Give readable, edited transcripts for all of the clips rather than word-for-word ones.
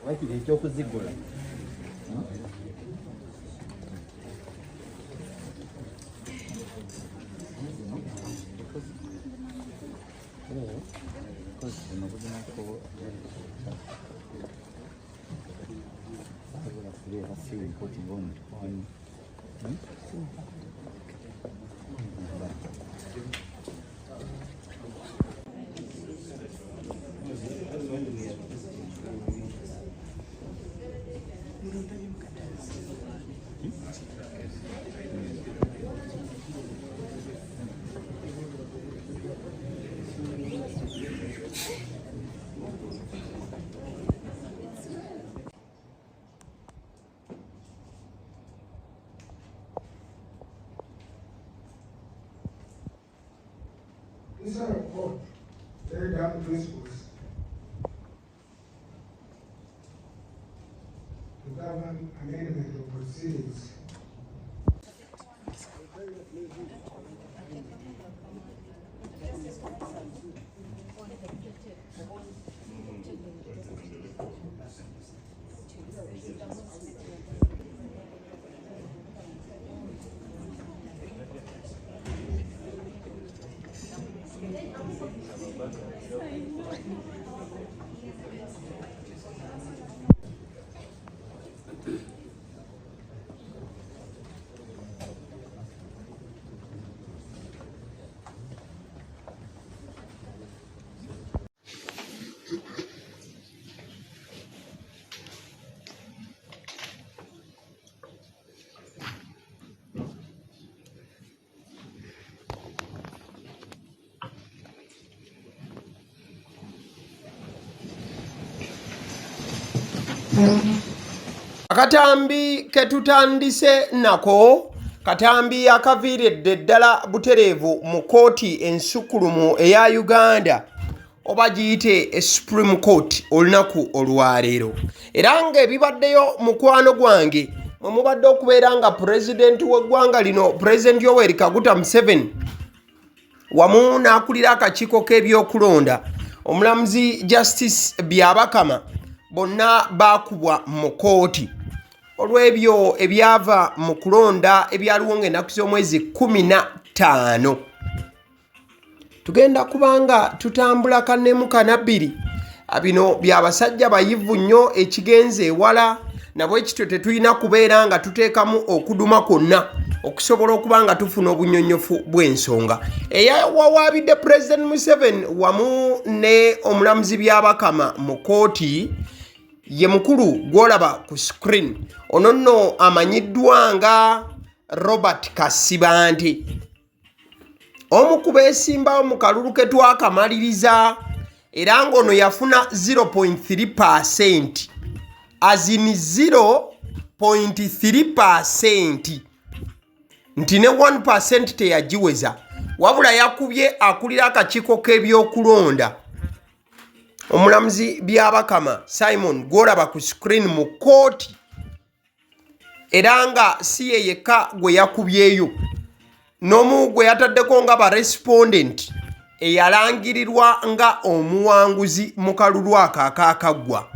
wakiri ekyokuzigula These are both very dumb principles to govern amendment of proceedings. Akatambi ketutandise nako katambi akaviiridde ddala butereevu mu kooti ensukulumu eya Uganda oba giyite Supreme Court olunaku olwaleero era ng'ebibaddeyo mukwano gwange mwe mubadde okubeera nga pulezidenti w'eggwanga lino pulezidenti Yoweri Kaguta Museveni wamu n'akulira akakiiko k'ebyokulonda omulamuzi Justice Byabakama bonna baakubwa mu kooti olw'ebyo ebyava mu kulonda ebyaliwo ng'ennaku z'omwezi 15 tugenda kubanga tutambula kannemu kanabbiri bino byabasajja bayivu nnyo ekigenze ewala nabwe ekityo tetulina kubeera nga tuteekamu okuduma kwonna okusobola okuba nga tufuna obunyonyofu bw'ensonga eyawawaabidde President Museveni wamu ne omulamuzi Byabakama mu kooti ye mukulu gwolaba ku screen ono nno amanyiddwa nga Robert Kasibante omu ku beesimbawo mu kalulu ke twakamaliriza era ng'ono yafuna 0.3% azini 0.3% nti ne 1% teyagiweza wabula yakubye akulira akakiiko k'ebyokulonda omulamuzi Byabakama Simon gwolaba ku screen mu kooti era nga si ye yekka gwe yakubyeyo n'omu gwe yataddeko nga barespondent eyalangirirwa nga omuwanguzi mu kalulu ako akaakaggwa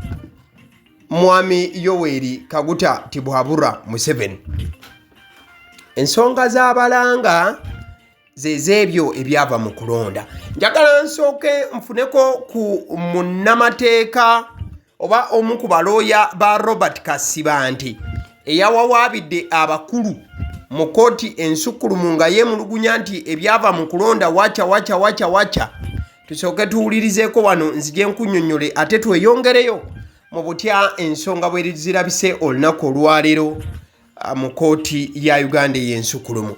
mwami Yoweri Kaguta Tibwabura Museveni. Ensonga z'abalanga zezebyo ebyava mu kulonda. Njagala nsooke nfuneko ku munnamateeka oba omu ku balooya ba Robert Kasibante eyawawaabidde abakulu mu kooti ensukulumu nga yeemulugunya nti ebyava mu kulonda wacha tusooke tuwulirizeeko wano nzije nkunnyonnyole ate tweyongereyo mu butya ensonga bwe zirabise olunaku olwaleero mu kooti ya Uganda ey'ensukulumu.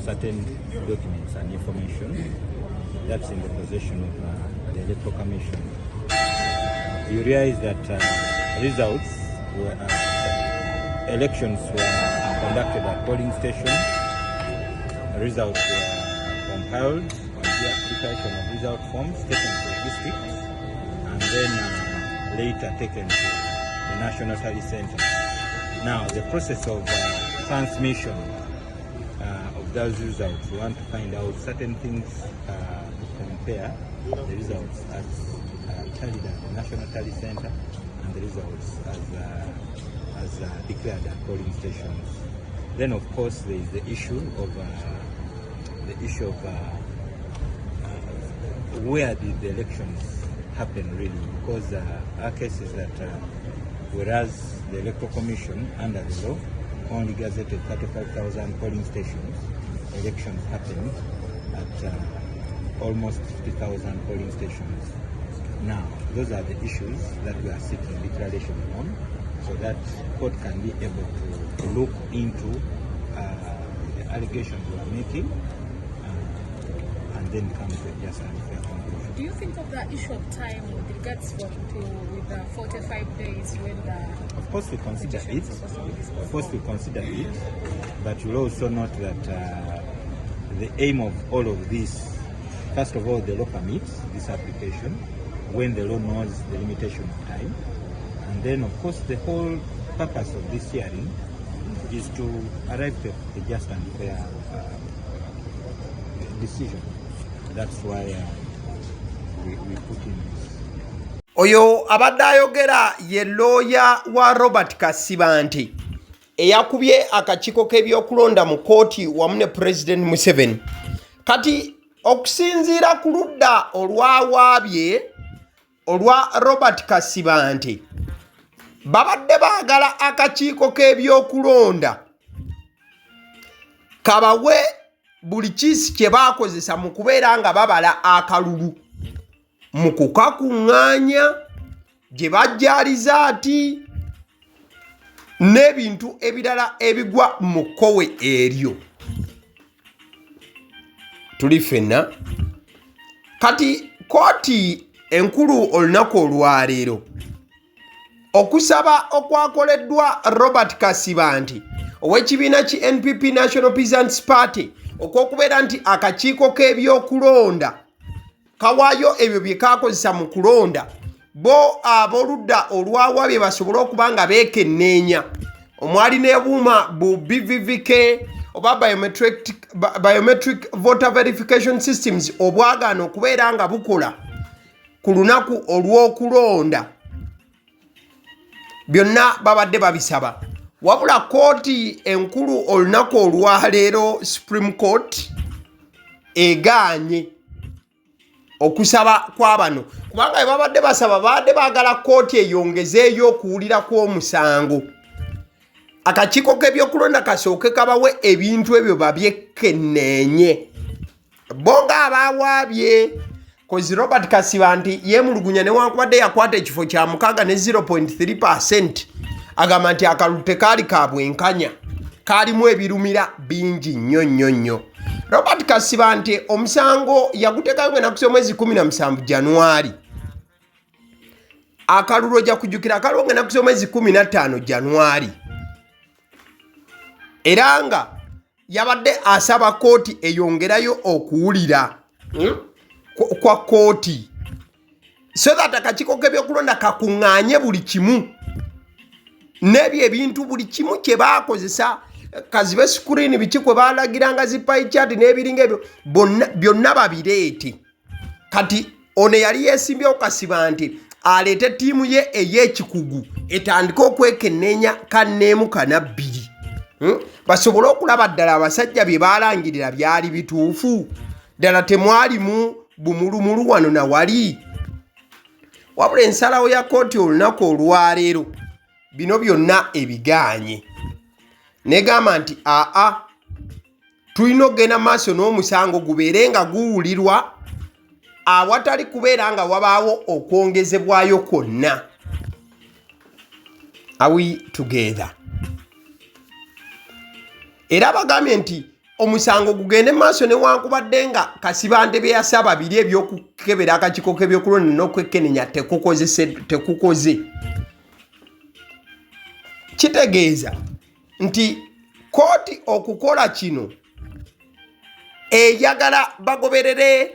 Certain documents and information that's in the possession of the Electoral Commission. You realize that results were, elections were conducted at polling stations. Results were compiled on the application of result forms taken to districts and then later taken to the National Tally Center. Now, the process of transmission those results, we want to find out certain things to compare the results as tallied at the National Tally Center, and the results as declared at polling stations. Then, of course, there is the issue of where did the elections happen really? Because our case is that whereas the Electoral Commission under the law only gazetted 35,000 polling stations, elections happened at almost 50,000 polling stations. Now, those are the issues that we are seeking declaration on, so that court can be able to look into the allegations we are making and then come to a just and fair conclusion. Do you think of the issue of time with regards with the 45 days when the... Of course we consider it. Of course we consider it, but you'll also note that the aim of all of this, first of all, the law permits this application when the law knows the limitation of time. And then, of course, the whole purpose of this hearing is to arrive at a just and fair decision. That's why we put in this. Oyo abadde ayogera ye lawyer wa Robert Kasibanti eyakubye akakiiko k'ebyokulonda mu kooti wamu ne President Museveni. Kati okusinziira ku ludda olwawaabye olwa Robert Kasibanti, babadde baagala akakiiko k'ebyokulonda kabawe buli kiisi kye baakozesa mu kubeera nga babala akalulu mu kukakuŋŋaanya gye bajjaaliza ati n'ebintu ebirala ebigwa mu kkowe eryo. Tuli ffenna kati kooti enkulu olunaku olwaleero okusaba okwakoleddwa Robert Kasibanti ow'ekibiina ki NPP National Peasants Party okwokubeera nti akakiiko k'ebyokulonda kawaayo ebyo bye kaakozesa mu kulonda bo ab'oludda olwawaabye basobole okuba nga beekenneenya omwali n'ebuuma bu BVVK oba biometric voter verification systems obwagaana okubeera nga bukola ku lunaku olw'okulonda. Byonna babadde babisaba, wabula kooti enkulu olunaku olwaleero Supreme Court egaanye okusaba kwa bano, kubanga bwe babadde basaba babadde baagala kooti eyongezeeyo okuwulira kw'omusango. Akakiiko k'ebyokulonda kasooke kabawe ebintu ebyo babyekenneenye bo nga abaawaabye. Kozi Robert Kasibanti yeemulugunya newankubadde yakwata ekifo kya 6 ne 0.3%, agamba nti akalulu tekaali ka bwenkanya, kaalimu ebirumira bingi nnyo. Robert Kasibanti omusango yaguteekayo nga nakusa omwezi 17 Januari. Akalulu ojja kujjukira akaliwo nga nakusa omwezi 15 Januari. Era nga yabadde asaba kooti eyongerayo okuwulira kwa kooti so that akakiiko k'ebyokulonda kakuŋŋaanye buli kimu n'ebyo ebintu buli kimu kye baakozesa kazibe screen biki kwe baalagiranga zipayi chat n'ebiringa ebyo byonna babireete. Kati ono yali yeesimbyewo Kasibanti aleete ttiimu ye ey'ekikugu etandike okwekenneenya kanneemu kanabbiri basobole okulaba ddala abasajja bye baalangirira byali bituufu, ddala temwalimu bumulumulu wano na wali. Wabula ensalawo ya kooti olunaku olwaleero bino byonna ebigaanye negamba nti tulina okugenda maaso n'omusango gubeere nga guwulirwa awatali kubeera nga wabaawo okwongezebwayo kwonna. Are we together? Era bagambye nti omusango gugende maaso newankubadde nga Kasibanti bye yasaba biri ebyokukebera akakiiko k'ebyokulonda n'okwekenneenya tekukoze. Kitegeeza nti kooti okukola kino eyagala bagoberere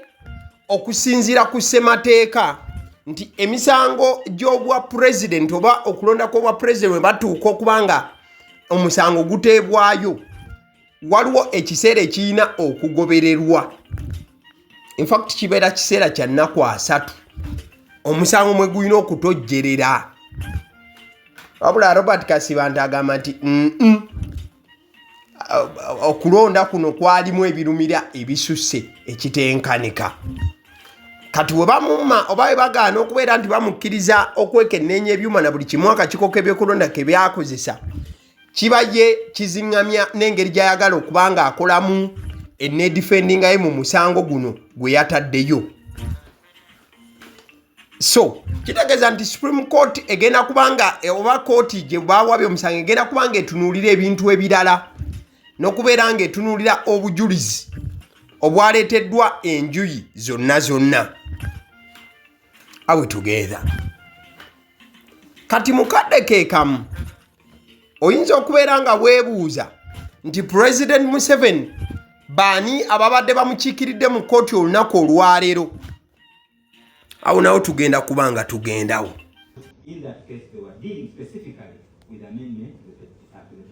okusinziira ku ssemateeka nti emisango gy'obwa pulezidenti oba okulonda kw'obwa pulezidenti bwe batuuka okuba nga omusango guteebwayo waliwo ekiseera ekirina okugobererwa. In fact kibeera kiseera kya nnaku 3 omusango mwe gulina okutojjerera. Wabula Robert Kasibanda agamba nti okulonda kuno kwalimu ebirumira ebisusse ekitenkanika. Kati we bamumma oba we bagaana okubeera nti bamukkiriza okwekenneenya ebyuma na buli kimu akakiiko k'ebyokulonda ke byakozesa, kiba ye kiziŋŋamya n'engeri gy'ayagala okuba ng'akolamu enneedifendinga ye mu musango guno gwe yataddeyo. So kitegeeza nti Supreme Court egenda kubanga oba kooti gye baawabye omusango egenda kubanga etunuulira ebintu ebirala n'okubeera ng'etunuulira obujulizi obwaleeteddwa enjuyi zonna. Awe together. Kati mukadde ke kamu oyinza okubeera nga weebuuza nti President Museveni baani ababadde bamukiikiridde mu kooti olunaku olwaleero. Awo nawo tugenda kubanga tugendawo. In that case, they were dealing specifically with amendment to the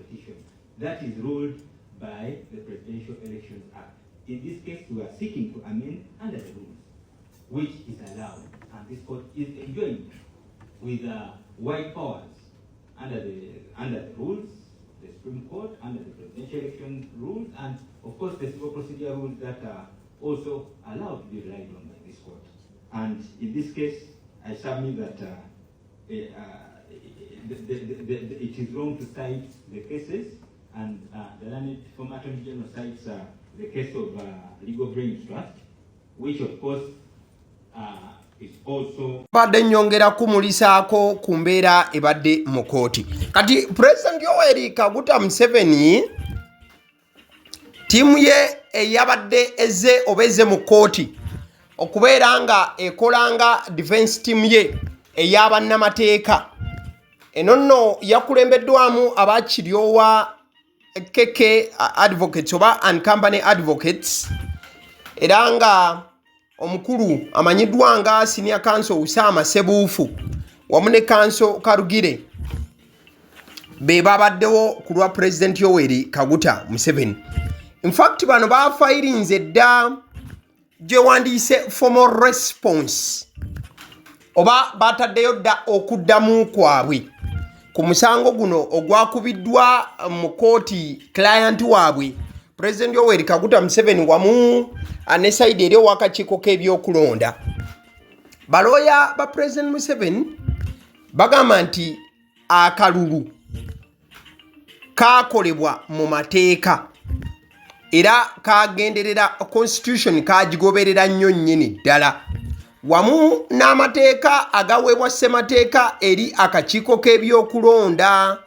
petition. That is ruled by the Presidential Elections Act. In this case, we are seeking to amend under the rules, which is allowed, and this court is enjoying with wide powers under the rules, the Supreme Court, under the Presidential Election rules, and of course the civil procedural rules that are also allowed to be relied on by this court. And in this case, I submit that it is wrong to cite the cases, and the learned former Attorney General cites the case of Legal Brains Trust, which of course is also badde nyongera kumulisaako ku mbeera ebadde mu kooti. Kati President Yoweri Kaguta Museveni tiimu ye eyabadde eze obeze mu kooti okubeera nga ekolanga defense team ye ey'abannamateeka. Eno nno yakulembeddwamu abakiryowa keke advocates oba uncompany advocates, era nga omukulu amanyiddwa nga senior counsel Usama Sebuufu wamu ne counsel Karugire be babaddewo ku lwa President Yoweri Kaguta Museveni. In fact bano bafayirinze dda gye wandiise formal response oba bataddeyo dda okuddamu kwabwe ku musango guno ogwakubiddwa mu kooti client waabwe President Yoweri Kaguta Museveni wamu ne side eri ow'akakiiko k'ebyokulonda. Balooya ba President Museveni bagamba nti akalulu kaakolebwa mu mateeka era kagenderera constitution kagigoberera nnyo nnyini ddala wamu n'amateeka agaweebwa ssemateeka eri akakiiko k'ebyokulonda.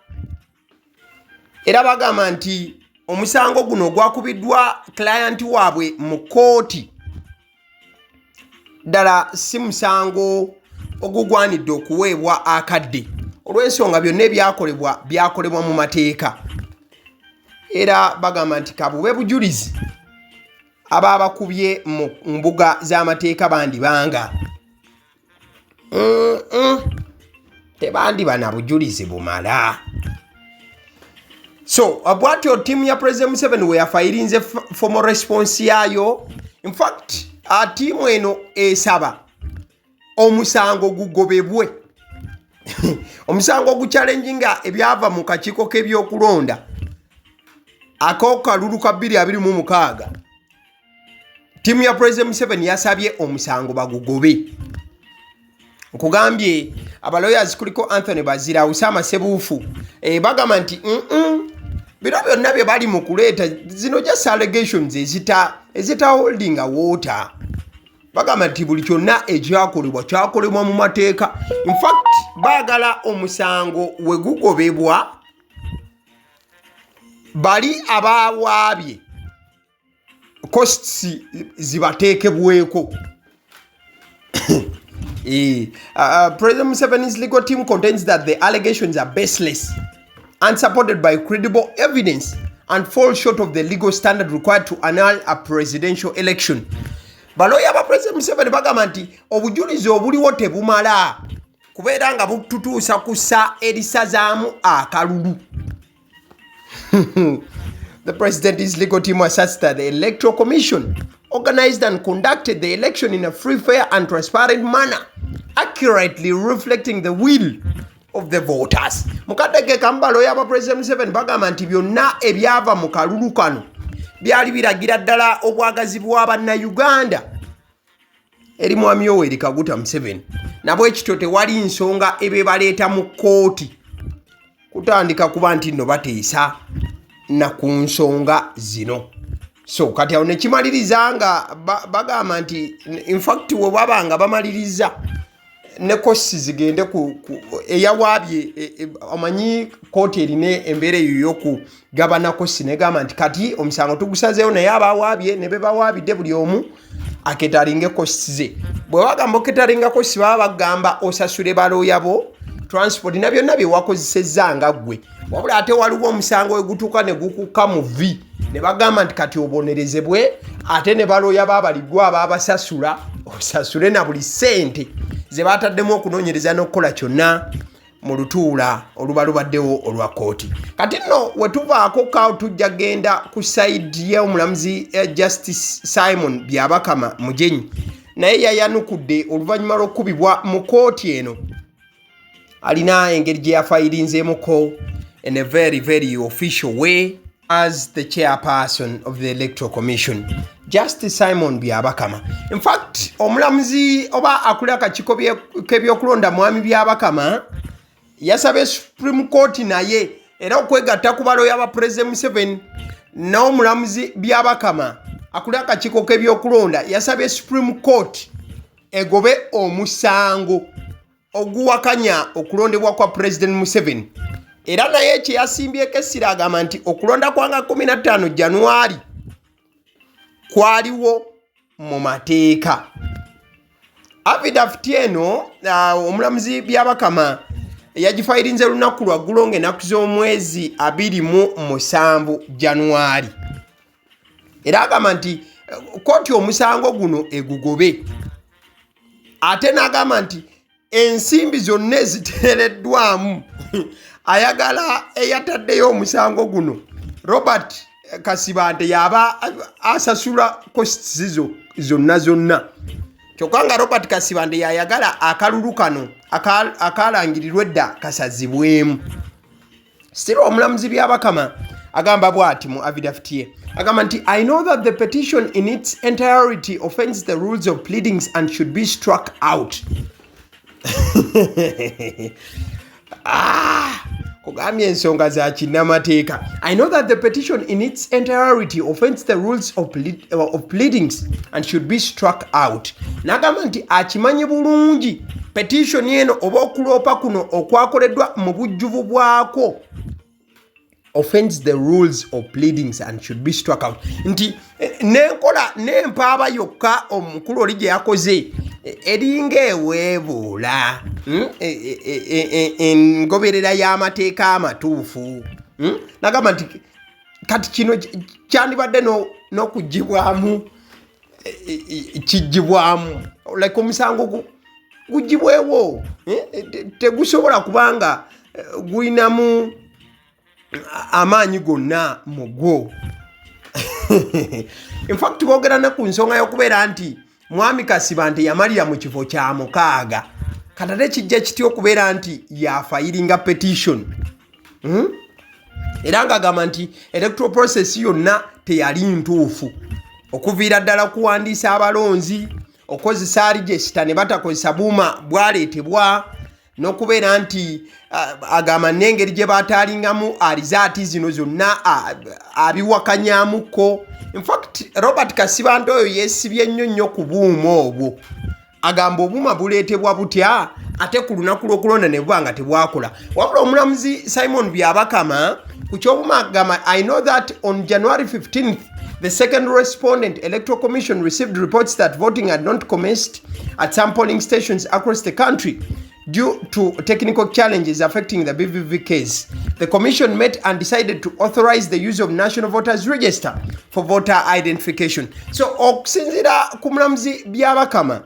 Era bagamba nti omusango guno gwakubiddwa client waabwe mu kooti ddala si musango ogugwanidde okuweebwa akadde olw'ensonga byonna byakolebwa mu mateeka. Era bagamba nti kabube bujulizi aba bakubye mu mbuga z'amateeka bandibanga tebandiba na bujulizi bumala. So bwatyo tiimu ya President Museveni we yafayirinze formal response yayo. In fact tiimu eno esaba omusango gugobebwe omusango guchallenginga ebyava mu kakiiko k'ebyokulonda Kalulu ka 2026. Tiimu ya President Museveni yasabye omusango bagugobe. Nkugambye abalawyers kuliko Anthony Bazira, Usama Sebuufu bagamba nti bino byonna bye bali mu kuleeta zino just allegations ezita holding a water. Bagamba nti buli kyonna kyakolebwa mu mateeka. In fact baagala omusango we gugobebwa bali abawaabye costs zibateekebweko. President Museveni's legal team contends that the allegations are baseless, unsupported by credible evidence, and fall short of the legal standard required to annul a presidential election. Balooya ba President Museveni bagamba nti obujulizi obuliwo tebumala kubeera nga bututuusa ku ssa erisazaamu akalulu. The president's legal team asserts that the Electoral Commission organized and conducted the election in a free, fair and transparent manner, accurately reflecting the will of the voters. Mukateke kambalo yaba President Museveni bagamba nti byonna ebyava mu kalulu kano byali biragira ddala obwagazi bw'Abannayuganda eri mwami Yoweri Kaguta Museveni. Nabwe ekityo tewali nsonga ebebaleeta mu kooti kutandika kuba nti nno bateesa na ku nsonga zino. So kati awo nekimaliriza nga bagamba nti in fact we babanga bamaliriza ne kosi zigende ku eyawaabye omanyi kooti erine embeera eyo y'okugabana kosi negamba nti kati omusango tugusazeewo naye abawaabye ne be bawaabidde buli omu aketalinge kosi ze. Bwe bagamba oketalinga kosi baba bagamba osasule balooya bo transport na byonna bye wakozesezza nga ggwe, wabula ate waliwo omusango we gutuuka ne gukuka mu vi ne bagamba nti kati obonerezebwe ate ne balooya baabaliggwa abaabasasula osasule na buli ssente ze bataddemu okunoonyereza n'okukola kyonna mu lutuula olubalubaddewo olwa kooti. Kati nno we tuvaako kawo tujja genda ku sayidi y'omulamuzi Justice Simon Byabakama Mujenyi, naye yayanukudde oluvannyuma lw'okkubibwa mu kooti eno. Alina engeri gye yafayirinzeemuko in a very, very official way as the chairperson of the Electoral Commission, Justice Simon Byabakama. In fact, omulamuzi oba akulira akakiiko k'ebyokulonda mwami Byabakama yasabye Supreme Court naye era okwegatta ku balooya ba President Museveni. N'omulamuzi Byabakama akulira akakiiko k'ebyokulonda yasabye Supreme Court egobe omusango oguwakanya okulondebwa kwa President Museveni. Era naye kye yasimbyeko essira agamba nti okulonda kwanga 15 Januari kwaliwo mu mateeka. Affidavit eno omulamuzi Byabakama yagifayirinze lunaku lwaggulo ng'ennaku z'omwezi 27 Januari. Era agamba nti kooti omusango guno egugobe. Ate n'agamba nti ensimbi zonna eziteereddwamu ayagala eyataddeyo omusango guno Robert Kasibante yaba asasula costs zonna. Kyokka nga Robert Kasibante yayagala akalulu kano akalangirirwa edda kasazibwemu. Still omulamuzi Byabakama agamba bw'ati mu affidavit ye. Agamba nti I know that the petition in its entirety offends the rules of pleadings and should be struck out. Kugambye ensonga za kinnamateeka. I know that the petition in its entirety offends the rules of pleadings and should be struck out. Nagamba nti akimanyi bulungi petition eno oba okuloopa kuno okwakoleddwa mu bujjuvu bwako offends the rules of pleadings and should be struck out. Nti nenkola nempaaba yokka omukulu oli gye yakoze eringa eweebuula engoberera y'amateeka amatuufu. Nagamba nti kati kino kyandibadde n'okugibwamu kijibwamu like omusango gugibwewo tegusobola kubanga guyinamu amaanyi gonna mugwo. In fact boogera ne ku nsonga y'okubeera nti mwami Kasibante yamalira mu kifo kya 6 katate kijja kitya okubeera nti yafayiringa petition. Era ng'agamba nti electoral process yonna teyali ntuufu okuviira ddala kuwandiisa abalonzi okozesa register ne batakozesa buuma bwaleetebwa n'okubeera nti agamba n'engeri gye bataalingamu alizaati zino zonna abiwakanyamuko. In fact Robert Kasibante oyo yeesibye nnyo ku buuma obwo. Agamba obuuma buleetebwa butya ate ku lunaku lw'okulonda ne buba nga tebwakola. Wabula omulamuzi Simon Byabakama ku ky'obuuma agamba I know that on January 15th the second respondent Electoral Commission received reports that voting had not commenced at some polling stations across the country due to technical challenges affecting the BVV case. The Commission met and decided to authorize the use of National Voters Register for voter identification. So, okusinzira ku mulamuzi Byabakama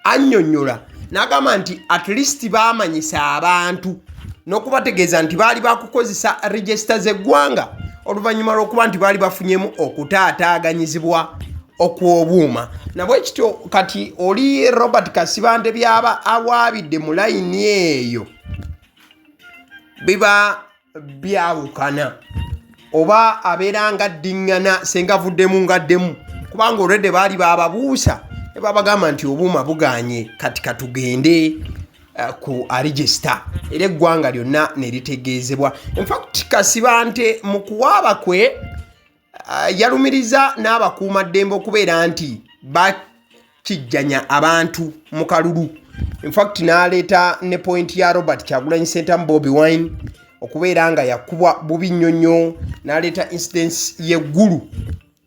annyonnyola n'agamba nti at least baamanyisa abantu n'okubategeeza nti baali bakukozesa register z'eggwanga oluvannyuma lw'okuba nti baali bafunyemu okutaataaganyizibwa okwobuuma nabwe kityo kati oli Robert Kasibante byaba awaabidde mu layini eyo biba byawukana oba abeera nga ddiŋŋana senga avuddemu ngaddemu kubanga olwedde baali bababuusa ne babagamba nti obuuma buganye kati katugende ku aregister era eggwanga lyonna ne litegeezebwa. In fact Kasibante mu kuwaaba kwe yalumiriza n'abakuumaddembe okubeera nti bakijjanya abantu mu Kalulu. In fact n'aleeta ne point ya Robert Kyagulanyi Ssentamu Bobi Wine okubeera nga yakubwa bubi nnyonnyo n'aleeta incidents y'eggulu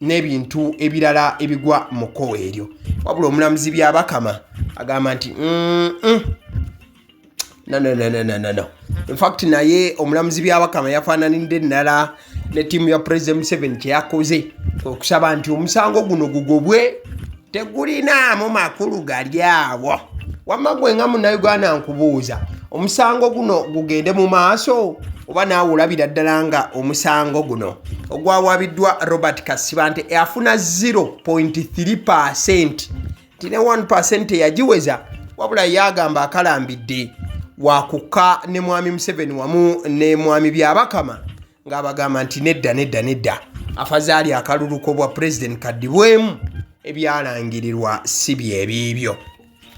n'ebintu ebirala ebigwa mu kkowa eryo. Wabula omulamuzi Byabakama agamba nti no. In fact naye omulamuzi Byabakama yafaananidde ennala ne ttiimu ya President Museveni kye yakoze okusaba nti omusango guno gugobwe tegulinaamu makulu gali awo. Wamma gwe nga Munnayuganda nkubuuza omusango guno gugende mu maaso oba naawe olabira ddala nga omusango guno ogwawabiddwa Robert Kasibante afuna 0.3% tine 1% yagiweza wabula yagamba akalambidde wakukka ne mwami Museveni wamu ne mwami Byabakama ng'abagamba nti nedda afazaali akaluluko bwa President kaddibwemu ebyalangirirwa si byebibyo.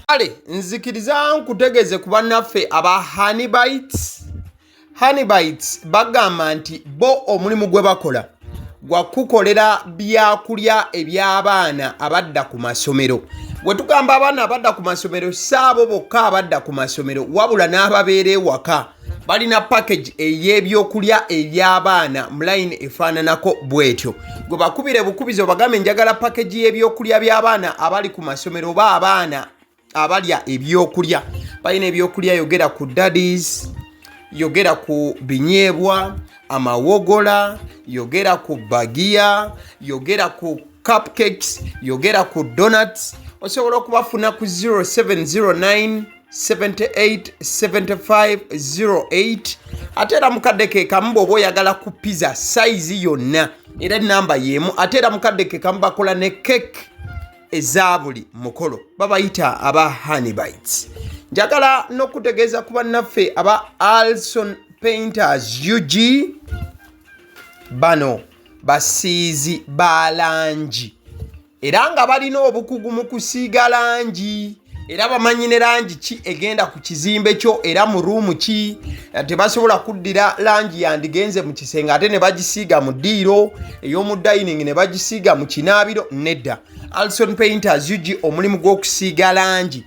Ale nzikiriza nkutegeze ku bannaffe aba Honeybites bagamba nti bo omulimu gwe bakola gwa kukolera byakulya eby'abaana abadda ku masomero. Bwe tugamba abaana abadda ku masomero saabo bokka abadda ku masomero wabula n'ababeera ewaka balina package ey'ebyokulya eby'abaana mu line efaananako bwetyo. Gwe bakubire bukubizo bagambe njagala package y'ebyokulya by'abaana abali ku masomero oba abaana abalya ebyokulya. Balina ebyokulya yogera ku daddies, yogera ku binyeebwa, amawogola, yogera ku bagiya, yogera ku cupcakes, yogera ku donuts. Osobola okubafuna ku 0709 787508 ate era mukadde ke kamu bw'oba oyagala ku pizza size yonna era namba y'emu ate era mukadde ke kamu bakola ne cake eza buli mukolo babayita aba Honeybites. Njagala n'okutegeeza ku bannaffe aba Alson Painters UG bano basiizi ba langi era nga balina obukugu mu kusiiga langi era bamanyi ne langi ki egenda ku kizimbe kyo era mu ruumu ki. Tebasobola kuddira langi yandigenze mu kisenge ate ne bagisiiga mu ddiiro ey'omu dining ne bagisiiga mu kinaabiro nedda. Alson Painters UG omulimu gw'okusiiga langi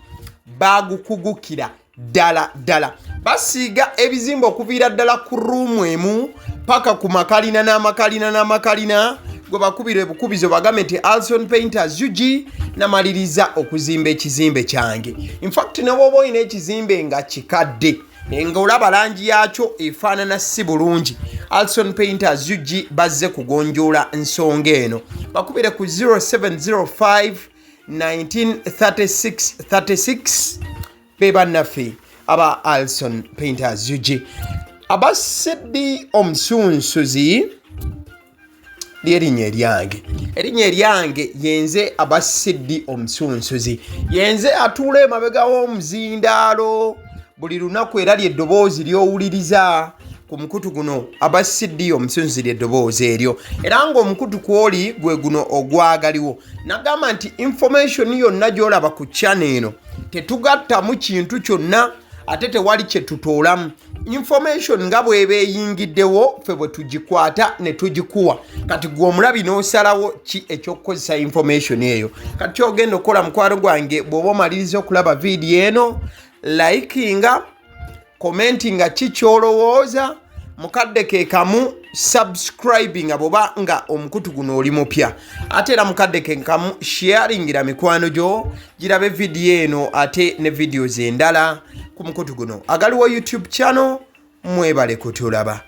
bagukugukira ddala. Basiiga ebizimbe okuviira ddala ku ruumu emu paka ku makalina gwe bakubira ebukubizo bagambe nti Alson Painters UG namaliriza okuzimba ekizimbe kyange. In fact ne bw'oba olina ekizimbe nga kikadde nga olaba langi yakyo efaanana si bulungi, Alson Painters UG bazze kugonjoola ensonga eno. Bakubire ku 0705 1936 be bannaffe aba Alson Painters UG. Aba Sedi Omusunsuzi erinnya eryange yenze aba Sedi Omusunsuzi yenze atuula emabega w'omuzindaalo buli lunaku era ly'eddoboozi ly'owuliriza ku mukutu guno aba Sedi Omusunsuzi ly'eddoboozi eryo era ng'omukutu kwoli gwe guno ogwagaliwo. Nagamba nti information yonna gy'olaba ku channel eno tetugattamu kintu kyonna ate tewali kye tutoolamu. Information nga bw'eba eyingiddewo ffe bwe tugikwata ne tugikuwa kati gwe omulabi n'osalawo ki eky'okukozesa information eyo. Kati kyogenda okukola mukwano gwange bw'oba omaliriza okulaba vidiyo eno likinga commentinga ki ky'olowooza mukadde ke kamu subscribinga bw'oba nga omukutu guno oli mupya ate era mukadde ke kamu sharingira mikwano gyo girabe vidiyo eno ate ne videos endala ku mukutu guno. Agaliwo YouTube channel mwebale kutulaba.